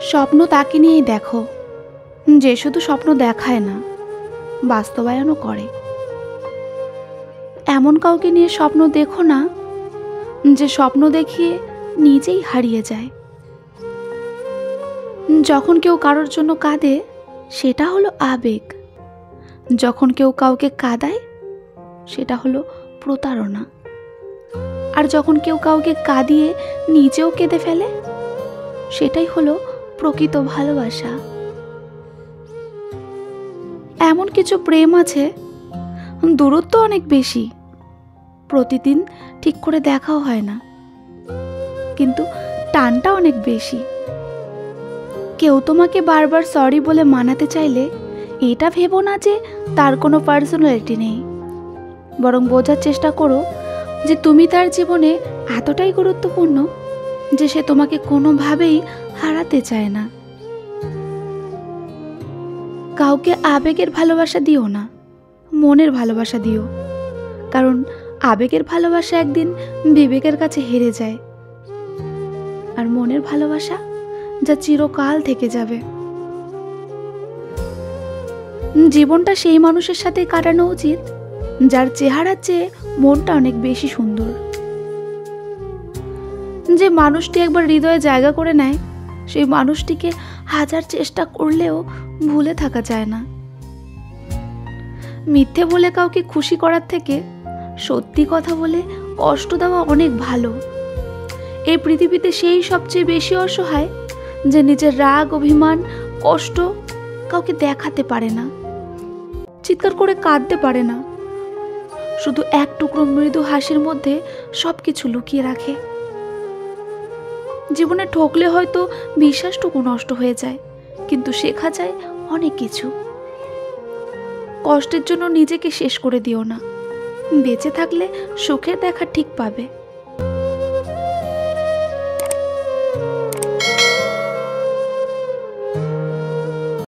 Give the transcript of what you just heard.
স্বপ্ন তাকে নিয়েই দেখো যে শুধু স্বপ্ন দেখায় না, বাস্তবায়নও করে। এমন কাউকে নিয়ে স্বপ্ন দেখো না যে স্বপ্ন দেখিয়ে নিজেই হারিয়ে যায়। যখন কেউ কারোর জন্য কাঁদে সেটা হলো আবেগ, যখন কেউ কাউকে কাঁদায় সেটা হলো প্রতারণা, আর যখন কেউ কাউকে কাঁদিয়ে নিজেও কেঁদে ফেলে সেটাই হলো প্রকৃত ভালোবাসা। এমন কিছু প্রেম আছে দূরত্ব অনেক বেশি, প্রতিদিন ঠিক করে দেখাও হয় না, কিন্তু টানটা অনেক বেশি। কেউ তোমাকে বারবার সরি বলে মানাতে চাইলে এটা ভেবো না যে তার কোনো পার্সোনালিটি নেই, বরং বোঝার চেষ্টা করো যে তুমি তার জীবনে এতটাই গুরুত্বপূর্ণ যে সে তোমাকে কোনোভাবেই হারাতে চায় না। কাউকে আবেগের ভালোবাসা দিও না, মনের ভালোবাসা দিও, কারণ আবেগের ভালোবাসা একদিন বিবেকের কাছে হেরে যায়, আর মনের ভালোবাসা যা চিরকাল থেকে যাবে। জীবনটা সেই মানুষের সাথে কাটানো উচিত যার চেহারার চেয়ে মনটা অনেক বেশি সুন্দর। যে মানুষটি একবার হৃদয়ে জায়গা করে নেয় সেই মানুষটিকে হাজার চেষ্টা করলেও ভুলে থাকা যায় না। মিথ্যে বলে কাউকে খুশি করার থেকে সত্যি কথা বলে কষ্ট দেওয়া অনেক ভালো। এই পৃথিবীতে সেই সবচেয়ে বেশি অসহায় যে নিজের রাগ, অভিমান, কষ্ট কাউকে দেখাতে পারে না, চিৎকার করে কাঁদতে পারে না, শুধু এক টুকরো মৃদু হাসির মধ্যে সবকিছু লুকিয়ে রাখে। জীবনে ঠকলে হয়তো বিশ্বাসটুকু নষ্ট হয়ে যায়, কিন্তু শেখা যায় অনেক কিছু। কষ্টের জন্য নিজেকে শেষ করে দিও না, বেঁচে থাকলে সুখের দেখা ঠিক পাবে।